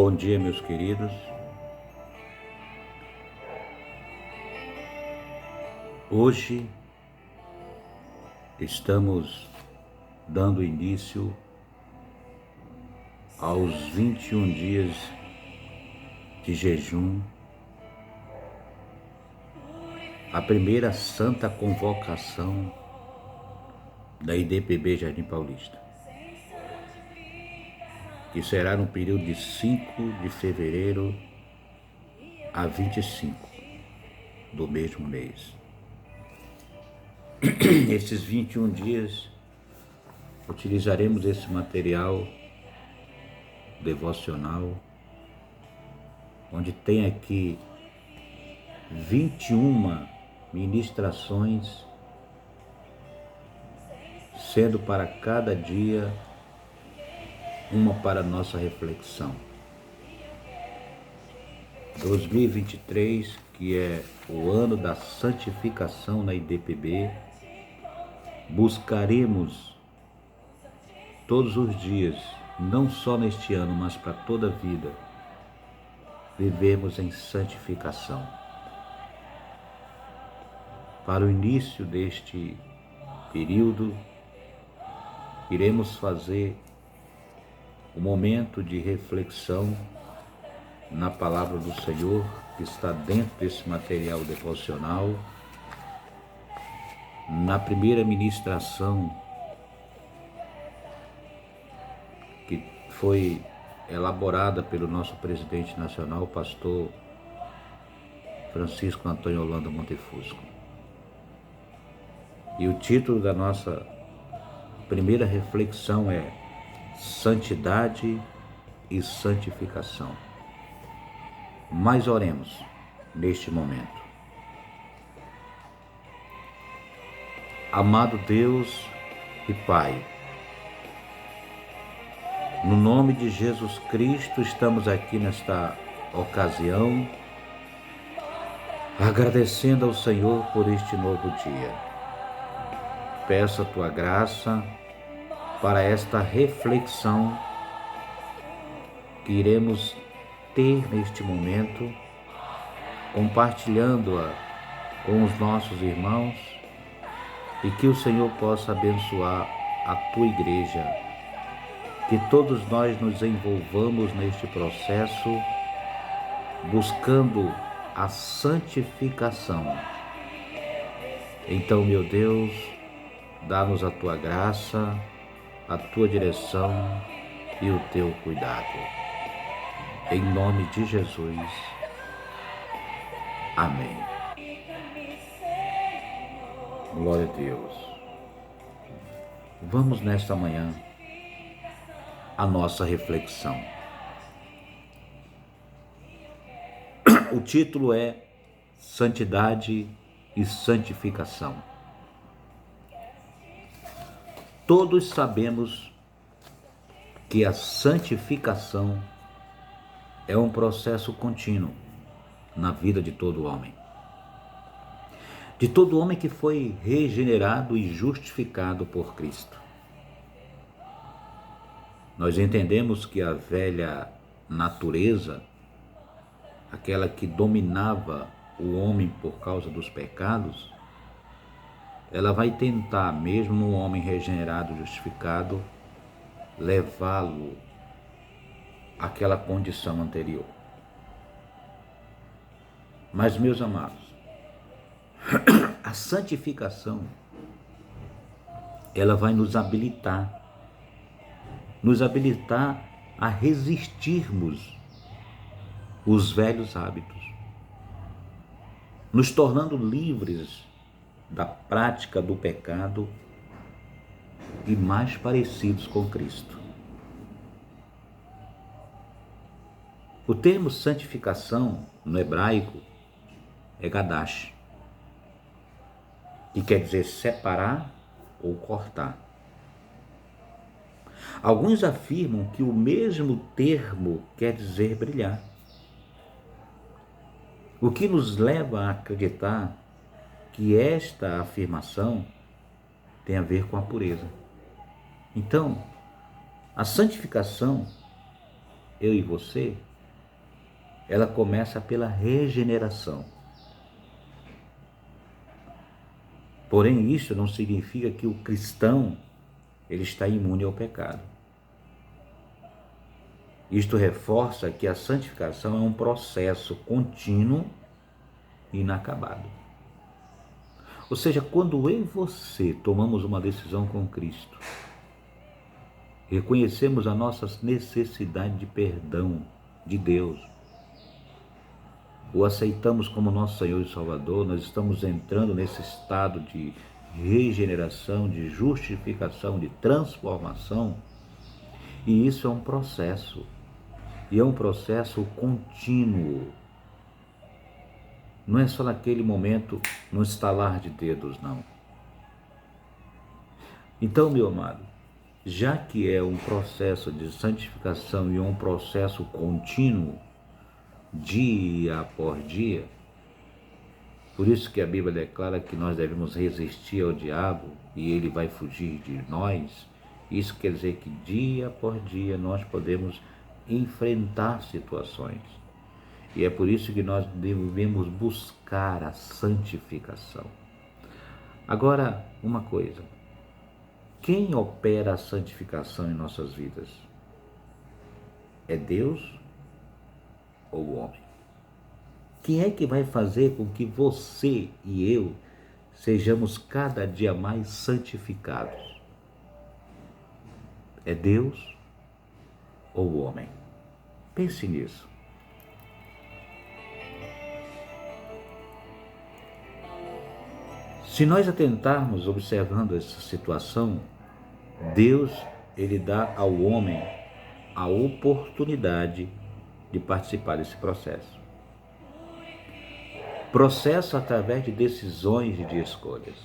Bom dia, meus queridos. Hoje estamos dando início aos 21 dias de jejum, a primeira santa convocação da IDPB Jardim Paulista, que será no período de 5 de fevereiro a 25 do mesmo mês. Esses 21 dias utilizaremos esse material devocional, onde tem aqui 21 ministrações, sendo para cada dia uma para nossa reflexão. 2023, que é o ano da santificação na IDPB, buscaremos todos os dias, não só neste ano, mas para toda a vida, vivemos em santificação. Para o início deste período, iremos fazer um momento de reflexão na palavra do Senhor, que está dentro desse material devocional. Na primeira ministração, que foi elaborada pelo nosso presidente nacional, pastor Francisco Antônio Holanda Montefusco. E o título da nossa primeira reflexão é Santidade e Santificação. Mas oremos neste momento. Amado Deus e Pai, no nome de Jesus Cristo, estamos aqui nesta ocasião, agradecendo ao Senhor por este novo dia. Peço a Tua graça para esta reflexão que iremos ter neste momento, compartilhando-a com os nossos irmãos, e que o Senhor possa abençoar a Tua igreja, que todos nós nos envolvamos neste processo, buscando a santificação. Então, meu Deus, dá-nos a Tua graça, a Tua direção e o Teu cuidado. Em nome de Jesus. Amém. Glória a Deus. Vamos nesta manhã a nossa reflexão. O título é Santidade e Santificação. Todos sabemos que a santificação é um processo contínuo na vida de todo homem. De todo homem que foi regenerado e justificado por Cristo. Nós entendemos que a velha natureza, aquela que dominava o homem por causa dos pecados, ela vai tentar, mesmo num homem regenerado, justificado, levá-lo àquela condição anterior. Mas, meus amados, a santificação, ela vai nos habilitar a resistirmos os velhos hábitos, nos tornando livres da prática do pecado e mais parecidos com Cristo. O termo santificação no hebraico é gadash, que quer dizer separar ou cortar. Alguns afirmam que o mesmo termo quer dizer brilhar, o que nos leva a acreditar que esta afirmação tem a ver com a pureza. Então, a santificação, eu e você, ela começa pela regeneração. Porém, isso não significa que o cristão ele está imune ao pecado. Isto reforça que a santificação é um processo contínuo e inacabado. Ou seja, quando eu e você tomamos uma decisão com Cristo, reconhecemos a nossa necessidade de perdão de Deus, o aceitamos como nosso Senhor e Salvador, nós estamos entrando nesse estado de regeneração, de justificação, de transformação, e isso é um processo, e é um processo contínuo. Não é só naquele momento, no estalar de dedos, não. Então, meu amado, já que é um processo de santificação e é um processo contínuo, dia após dia, por isso que a Bíblia declara que nós devemos resistir ao diabo e ele vai fugir de nós. Isso quer dizer que dia após dia nós podemos enfrentar situações. E é por isso que nós devemos buscar a santificação. Agora, uma coisa. Quem opera a santificação em nossas vidas? É Deus ou o homem? Quem é que vai fazer com que você e eu sejamos cada dia mais santificados? É Deus ou o homem? Pense nisso. Se nós atentarmos observando essa situação, Deus ele dá ao homem a oportunidade de participar desse processo. Processo através de decisões e de escolhas.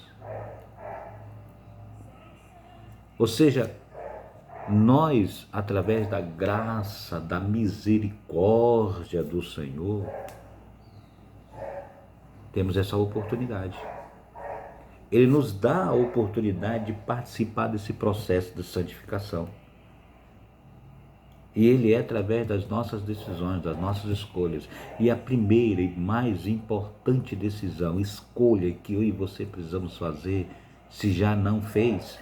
Ou seja, nós, através da graça, da misericórdia do Senhor, temos essa oportunidade. Ele nos dá a oportunidade de participar desse processo de santificação. E ele é através das nossas decisões, das nossas escolhas. E a primeira e mais importante decisão, escolha que eu e você precisamos fazer, se já não fez,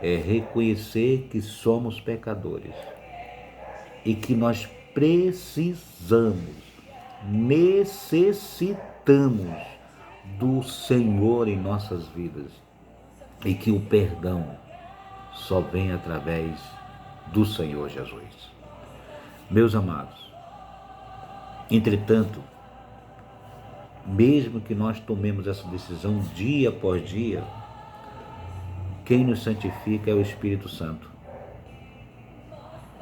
é reconhecer que somos pecadores. E que nós necessitamos do Senhor em nossas vidas. E que o perdão só vem através do Senhor Jesus. Meus amados, entretanto, mesmo que nós tomemos essa decisão dia após dia, quem nos santifica é o Espírito Santo.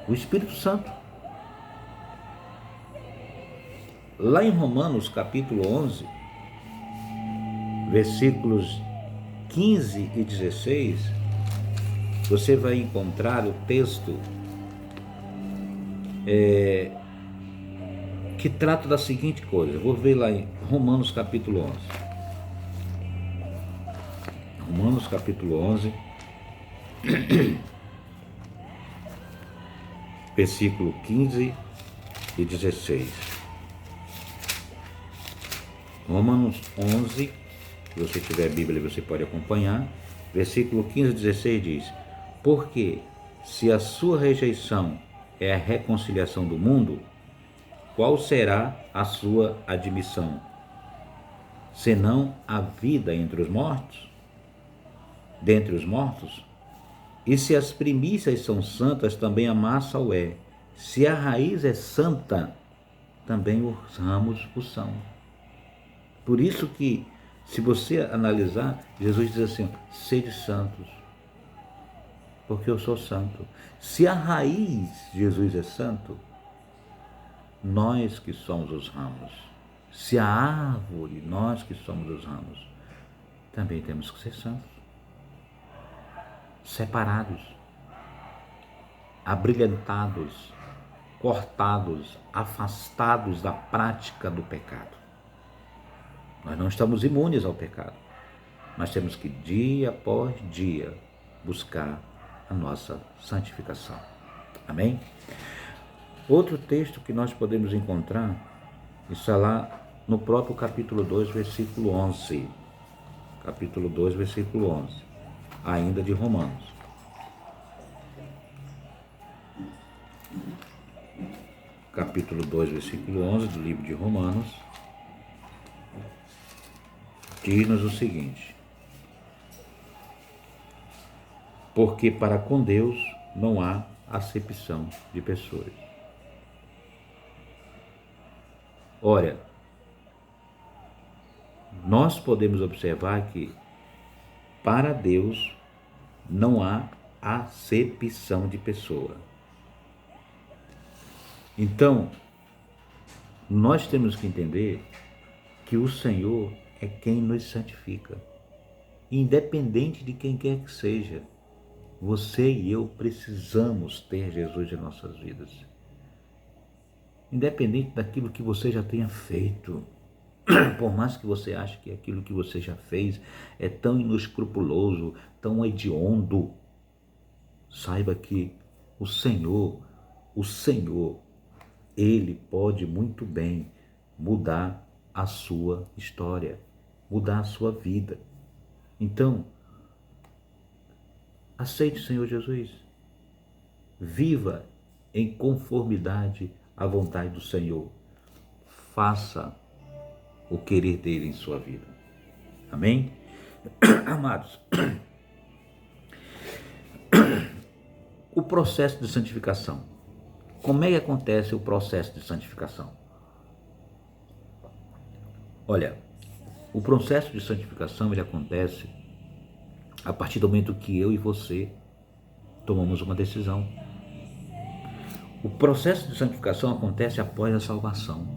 O Espírito Santo. Lá em Romanos capítulo 11, versículos 15 e 16, você vai encontrar o texto que trata da seguinte coisa. Eu vou ver lá em Romanos capítulo 11. Romanos capítulo 11, versículo 15 e 16. Romanos 11, se você tiver a Bíblia você pode acompanhar. Versículo 15 e 16 diz: porque se a sua rejeição é a reconciliação do mundo, qual será a sua admissão? Senão a vida entre os mortos? Dentre os mortos? E se as primícias são santas, também a massa o é. Se a raiz é santa, também os ramos o são. Por isso que, se você analisar, Jesus diz assim: sede santos, porque eu sou santo. Se a raiz, Jesus é santo, nós que somos os ramos. Se a árvore, nós que somos os ramos, também temos que ser santos, separados, abrilhantados, cortados, afastados da prática do pecado. Nós não estamos imunes ao pecado, mas temos que dia após dia buscar a nossa santificação. Amém? Outro texto que nós podemos encontrar está lá no próprio capítulo 2, versículo 11. Capítulo 2, versículo 11. Ainda de Romanos. Capítulo 2, versículo 11 do livro de Romanos. Diz-nos o seguinte: porque para com Deus não há acepção de pessoas. Ora, nós podemos observar que para Deus não há acepção de pessoa. Então, nós temos que entender que o Senhor é quem nos santifica. Independente de quem quer que seja, você e eu precisamos ter Jesus em nossas vidas. Independente daquilo que você já tenha feito, por mais que você ache que aquilo que você já fez é tão inescrupuloso, tão hediondo, saiba que o Senhor, Ele pode muito bem mudar a sua história, mudar a sua vida. Então, aceite o Senhor Jesus. Viva em conformidade à vontade do Senhor. Faça o querer dele em sua vida. Amém? Amados, o processo de santificação. Como é que acontece o processo de santificação? Olha, o processo de santificação ele acontece a partir do momento que eu e você tomamos uma decisão. O processo de santificação acontece após a salvação,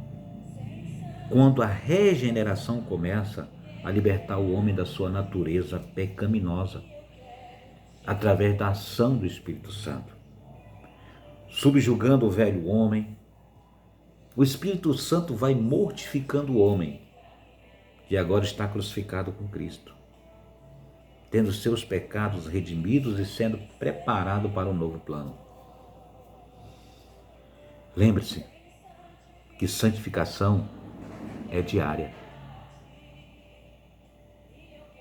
quando a regeneração começa a libertar o homem da sua natureza pecaminosa, através da ação do Espírito Santo. Subjugando o velho homem, o Espírito Santo vai mortificando o homem, que agora está crucificado com Cristo, tendo seus pecados redimidos e sendo preparado para um novo plano. Lembre-se que santificação é diária.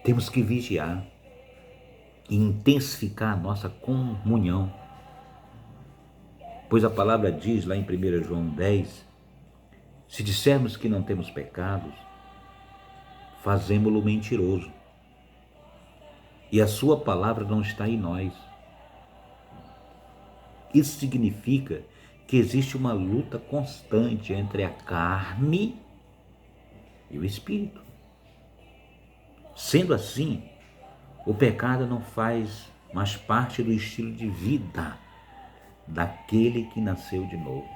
Temos que vigiar e intensificar a nossa comunhão, pois a palavra diz lá em 1 João 10, se dissermos que não temos pecados, fazemo-lo mentiroso, e a sua palavra não está em nós. Isso significa que existe uma luta constante entre a carne e o espírito. Sendo assim, o pecado não faz mais parte do estilo de vida daquele que nasceu de novo.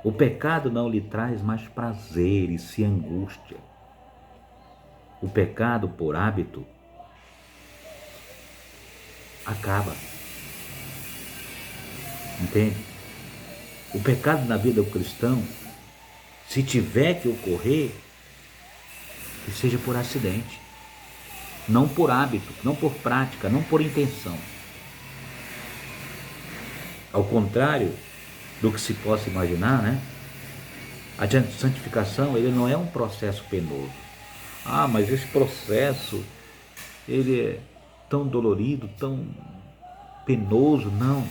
O pecado não lhe traz mais prazer e se angústia. O pecado, por hábito, acaba. Entende? O pecado na vida do cristão, se tiver que ocorrer, que seja por acidente, não por hábito, não por prática, não por intenção. Ao contrário do que se possa imaginar, né? A santificação, ele não é um processo penoso. Ah, mas esse processo, ele é tão dolorido, tão penoso. Não.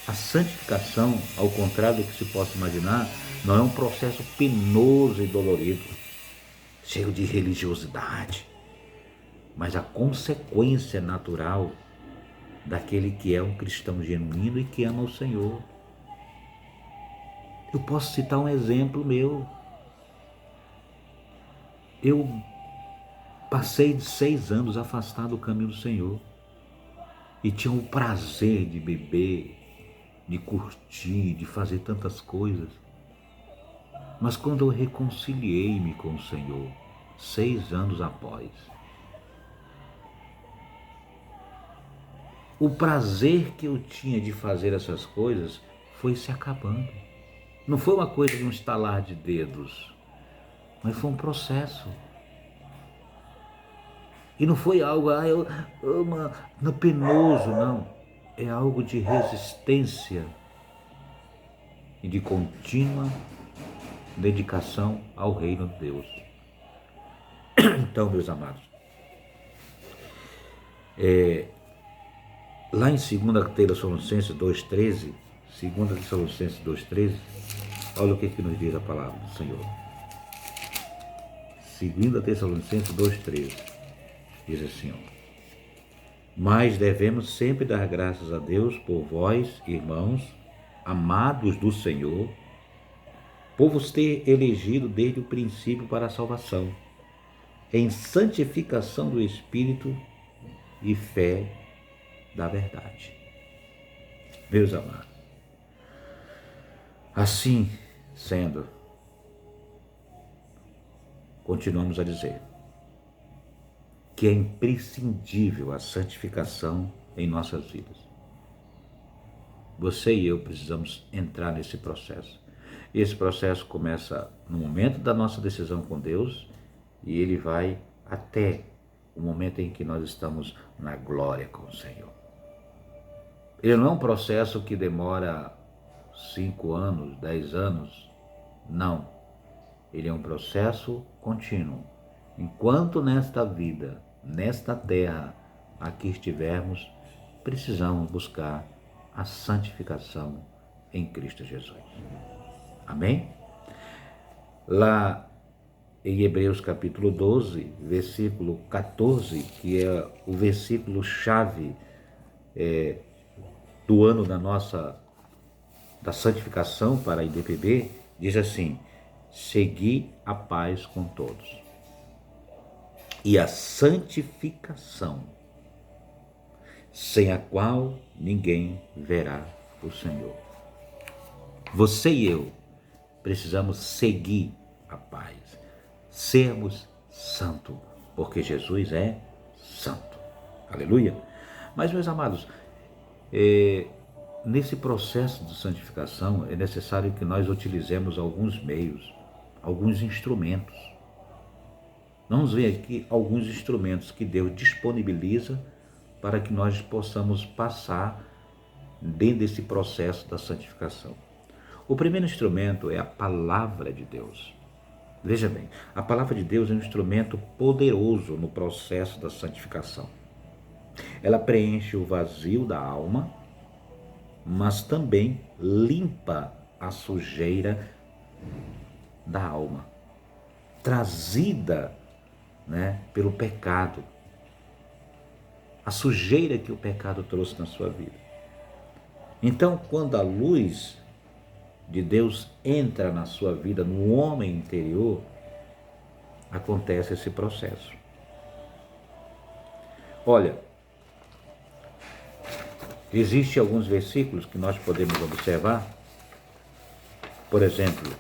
A santificação, ao contrário do que se possa imaginar, não é um processo penoso e dolorido, cheio de religiosidade, mas a consequência natural daquele que é um cristão genuíno e que ama o Senhor. Eu posso citar um exemplo meu. Eu passei de 6 anos afastado do caminho do Senhor e tinha o prazer de beber, de curtir, de fazer tantas coisas. Mas quando eu reconciliei-me com o Senhor, 6 anos após, o prazer que eu tinha de fazer essas coisas foi se acabando. Não foi uma coisa de um estalar de dedos, mas foi um processo. E não foi algo no penoso, não. É algo de resistência e de contínua dedicação ao reino de Deus. Então, meus amados, lá em 2 Tessalonicenses 2,13, 2 Tessalonicenses 2,13, olha o que nos diz a palavra do Senhor. 2 Tessalonicenses 2,13, diz assim, ó: mas devemos sempre dar graças a Deus por vós, irmãos, amados do Senhor, por vos ter elegido desde o princípio para a salvação, em santificação do Espírito e fé da verdade. Meus amados, assim sendo, continuamos a dizer que é imprescindível a santificação em nossas vidas. Você e eu precisamos entrar nesse processo. Esse processo começa no momento da nossa decisão com Deus e ele vai até o momento em que nós estamos na glória com o Senhor. Ele não é um processo que demora 5 anos, 10 anos, não. Ele é um processo contínuo. Enquanto nesta vida, nesta terra, aqui estivermos, precisamos buscar a santificação em Cristo Jesus. Amém? Lá em Hebreus capítulo 12, versículo 14, que é o versículo chave do ano da santificação para a IDPB, diz assim: segui a paz com todos e a santificação, sem a qual ninguém verá o Senhor. Você e eu precisamos seguir a paz, sermos santos, porque Jesus é santo. Aleluia! Mas, meus amados, nesse processo de santificação é necessário que nós utilizemos alguns meios, alguns instrumentos. Vamos ver aqui alguns instrumentos que Deus disponibiliza para que nós possamos passar dentro desse processo da santificação. O primeiro instrumento é a palavra de Deus. Veja bem, a palavra de Deus é um instrumento poderoso no processo da santificação. Ela preenche o vazio da alma, mas também limpa a sujeira da alma, trazida, pelo pecado, a sujeira que o pecado trouxe na sua vida. Então, quando a luz de Deus entra na sua vida, no homem interior, acontece esse processo. Olha, existem alguns versículos que nós podemos observar. Por exemplo,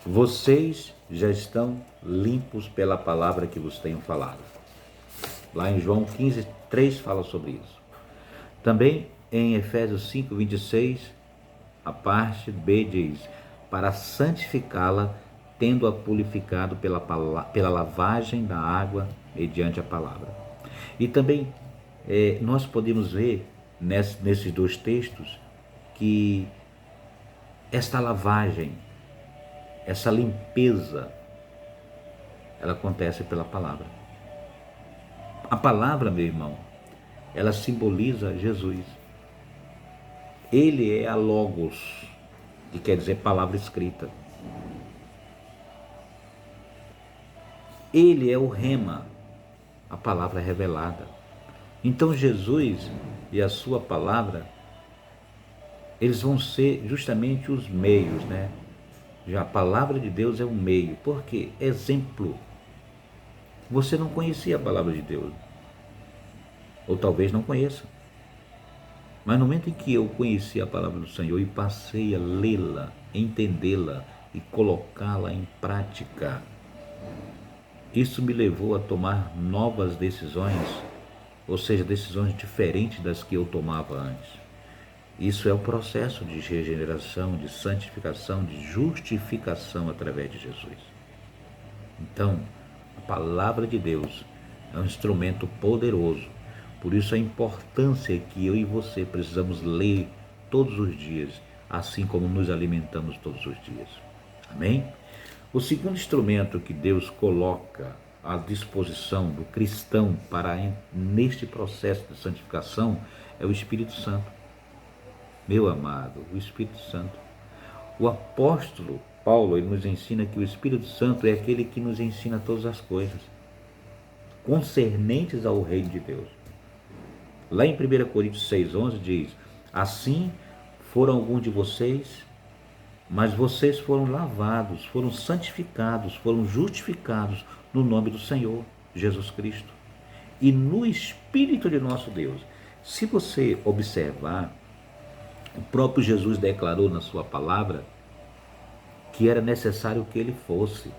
vocês já estão limpos pela palavra que vos tenho falado. Lá em João 15:3 fala sobre isso. Também em Efésios 5:26, a parte B diz: para santificá-la, tendo-a purificado pela lavagem da água mediante a palavra. E também nós podemos ver nesses dois textos que esta lavagem, essa limpeza, ela acontece pela palavra. A palavra, meu irmão, ela simboliza Jesus. Ele é a Logos, que quer dizer palavra escrita. Ele é o Rema, a palavra revelada. Então Jesus e a sua palavra, eles vão ser justamente os meios, Já a palavra de Deus é um meio. Por quê? Exemplo. Você não conhecia a palavra de Deus, ou talvez não conheça. Mas no momento em que eu conheci a palavra do Senhor e passei a lê-la, entendê-la e colocá-la em prática, isso me levou a tomar novas decisões, ou seja, decisões diferentes das que eu tomava antes. Isso é o processo de regeneração, de santificação, de justificação através de Jesus. Então, a palavra de Deus é um instrumento poderoso. Por isso a importância que eu e você precisamos ler todos os dias assim como nos alimentamos todos os dias. Amém? O segundo instrumento que Deus coloca à disposição do cristão neste processo de santificação é o Espírito Santo. Meu amado, o Espírito Santo. O apóstolo Paulo, ele nos ensina que o Espírito Santo é aquele que nos ensina todas as coisas concernentes ao reino de Deus. Lá em 1 Coríntios 6,11 diz: assim foram alguns de vocês, mas vocês foram lavados, foram santificados, foram justificados no nome do Senhor Jesus Cristo e no Espírito de nosso Deus. Se você observar, o próprio Jesus declarou na sua palavra que era necessário que ele fosse,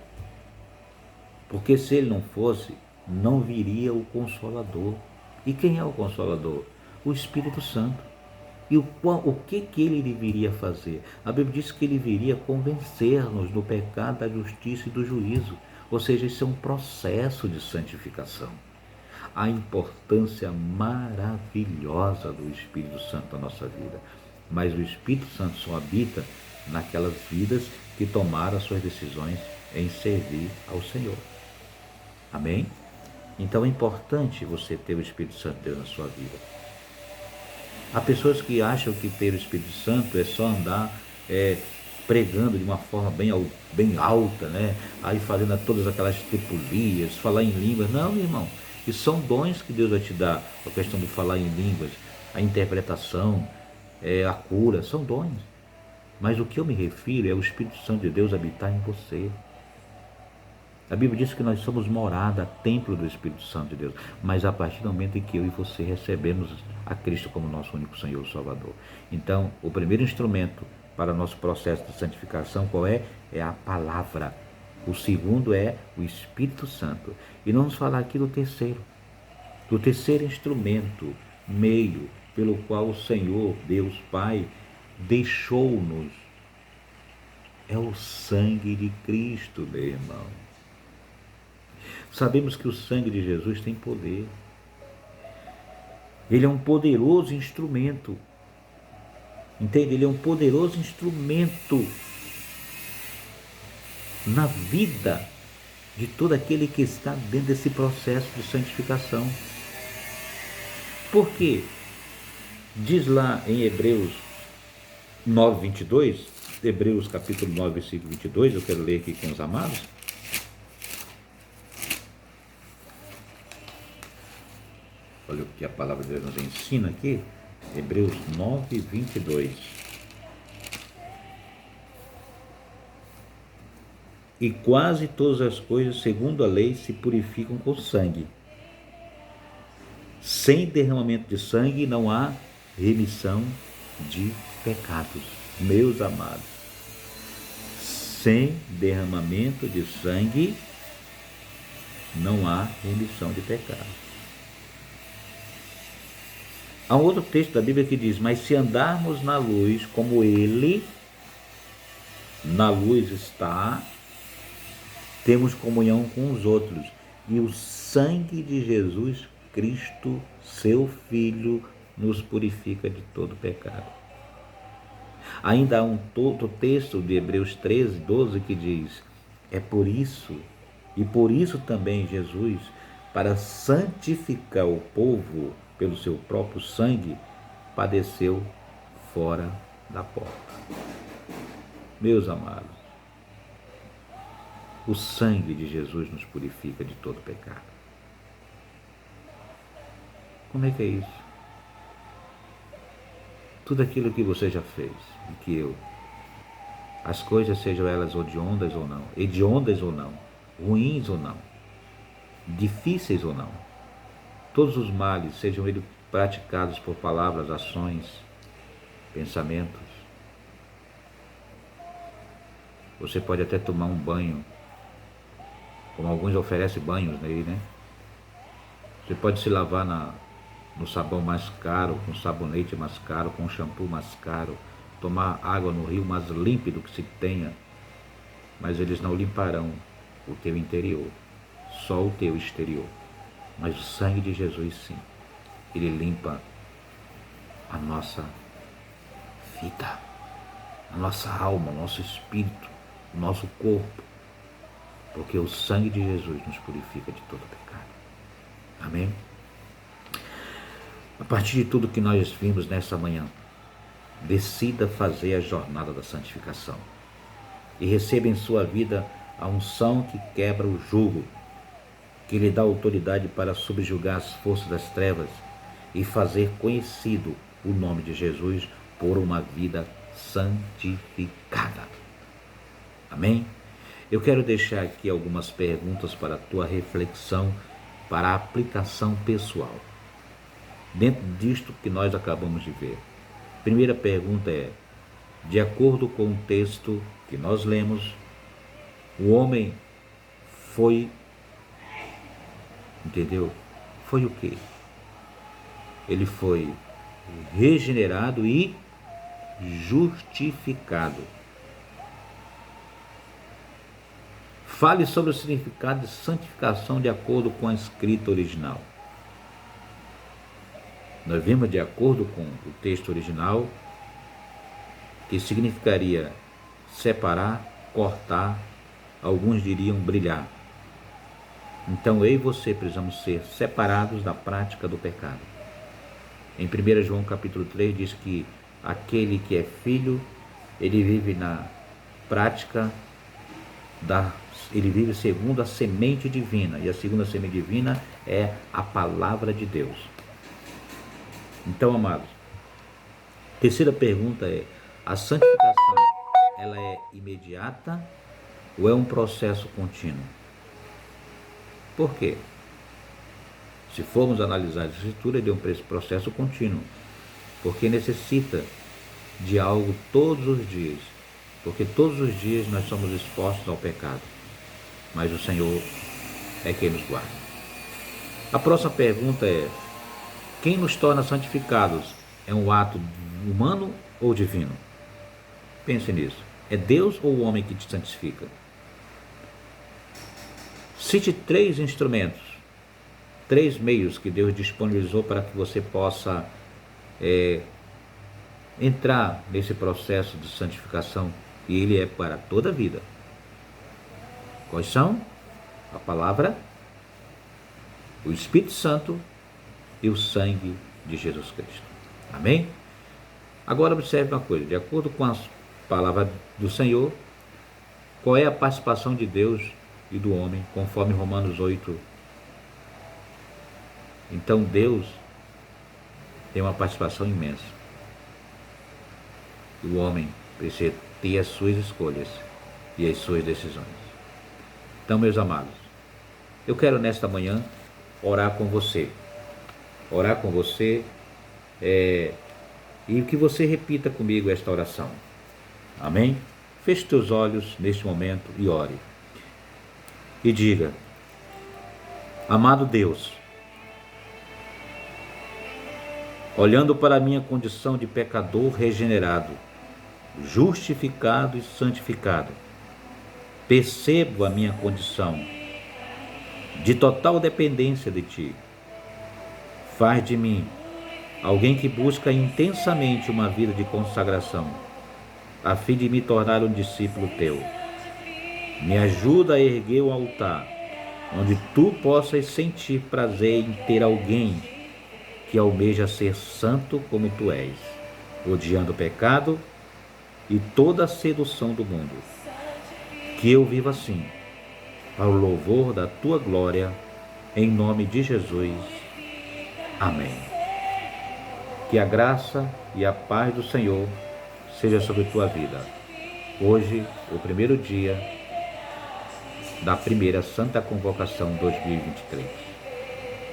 porque se ele não fosse, não viria o Consolador. E quem é o Consolador? O Espírito Santo. E o que ele viria fazer? A Bíblia diz que ele viria convencer-nos do pecado, da justiça e do juízo. Ou seja, isso é um processo de santificação. A importância maravilhosa do Espírito Santo na nossa vida. Mas o Espírito Santo só habita naquelas vidas que tomaram as suas decisões em servir ao Senhor. Amém? Então é importante você ter o Espírito Santo de Deus na sua vida. Há pessoas que acham que ter o Espírito Santo é só andar pregando de uma forma bem alta, né? Aí fazendo todas aquelas tripulias, falar em línguas. Não, meu irmão, isso são dons que Deus vai te dar. A questão do falar em línguas, a interpretação, a cura, são dons. Mas o que eu me refiro é o Espírito Santo de Deus habitar em você. A Bíblia diz que nós somos morada, templo do Espírito Santo de Deus, mas a partir do momento em que eu e você recebemos a Cristo como nosso único Senhor e Salvador. Então, o primeiro instrumento para o nosso processo de santificação, qual é? É a palavra. O segundo é o Espírito Santo. E nós vamos falar aqui do terceiro instrumento, meio, pelo qual o Senhor, Deus Pai, deixou-nos. É o sangue de Cristo, meu irmão. Sabemos que o sangue de Jesus tem poder. Ele é um poderoso instrumento. Entende? Ele é um poderoso instrumento na vida de todo aquele que está dentro desse processo de santificação. Por quê? Diz lá em Hebreus 9:22, Hebreus capítulo 9, versículo 22, eu quero ler aqui com os amados. Olha o que a palavra de Deus nos ensina aqui, Hebreus 9:22. E quase todas as coisas, segundo a lei, se purificam com sangue. Sem derramamento de sangue não há remissão de pecados. Meus amados, sem derramamento de sangue não há remissão de pecados. Há um outro texto da Bíblia que diz: mas se andarmos na luz como Ele na luz está, temos comunhão com os outros, e o sangue de Jesus Cristo, seu Filho, nos purifica de todo pecado. Ainda há um outro texto de Hebreus 13:12 que diz: é por isso, e por isso também Jesus, para santificar o povo pelo seu próprio sangue, padeceu fora da porta. Meus amados, o sangue de Jesus nos purifica de todo pecado. Como é que é isso? Tudo aquilo que você já fez, e que eu, as coisas, sejam elas hediondas ou não, ruins ou não, difíceis ou não, todos os males, sejam eles praticados por palavras, ações, pensamentos. Você pode até tomar um banho, como alguns oferecem banhos nele, né? Você pode se lavar no sabão mais caro, com sabonete mais caro, com shampoo mais caro, tomar água no rio mais límpido que se tenha, mas eles não limparão o teu interior, só o teu exterior. Mas o sangue de Jesus, sim, ele limpa a nossa vida. a nossa alma, o nosso espírito, o nosso corpo, porque o sangue de Jesus nos purifica de todo pecado. Amém? A partir de tudo que nós vimos nessa manhã, decida fazer a jornada da santificação e receba em sua vida a unção que quebra o jugo, que lhe dá autoridade para subjugar as forças das trevas e fazer conhecido o nome de Jesus por uma vida santificada. Amém? Eu quero deixar aqui algumas perguntas para a tua reflexão, para a aplicação pessoal. Dentro disto que nós acabamos de ver. Primeira pergunta é: de acordo com o texto que nós lemos, o homem foi, entendeu? Foi o quê? Ele foi regenerado e justificado. Fale sobre o significado de santificação de acordo com a escrita original. Nós vimos, de acordo com o texto original, que significaria separar, cortar, alguns diriam brilhar. Então eu e você precisamos ser separados da prática do pecado. Em 1 João capítulo 3 diz que aquele que é filho, ele vive na prática ele vive segundo a semente divina, e a segunda semente divina é a palavra de Deus. Então, amados, terceira pergunta é: a santificação, ela é imediata ou é um processo contínuo? Por quê? Se formos analisar a escritura, ele é um processo contínuo, porque necessita de algo todos os dias, porque todos os dias nós somos expostos ao pecado, mas o Senhor é quem nos guarda. A próxima pergunta é: quem nos torna santificados? É um ato humano ou divino? Pense nisso. É Deus ou o homem que te santifica? Cite 3 instrumentos, 3 meios que Deus disponibilizou para que você possa entrar nesse processo de santificação, e ele é para toda a vida. Quais são? A palavra, o Espírito Santo e o sangue de Jesus Cristo. Amém? Agora observe uma coisa: de acordo com a palavra do Senhor, qual é a participação de Deus e do homem, conforme Romanos 8? Então Deus tem uma participação imensa. E o homem precisa ter as suas escolhas e as suas decisões. Então, meus amados, eu quero nesta manhã orar com você. Orar com você e que você repita comigo esta oração. Amém? Feche teus olhos neste momento e ore. E diga: amado Deus, olhando para a minha condição de pecador regenerado, justificado e santificado, percebo a minha condição de total dependência de Ti. Faz de mim alguém que busca intensamente uma vida de consagração, a fim de me tornar um discípulo Teu. Me ajuda a erguer o altar, onde Tu possas sentir prazer em ter alguém que almeja ser santo como Tu és, odiando o pecado e toda a sedução do mundo. Que eu viva assim, para o louvor da Tua glória, em nome de Jesus. Amém. Que a graça e a paz do Senhor seja sobre tua vida. Hoje, o primeiro dia da primeira Santa Convocação 2023.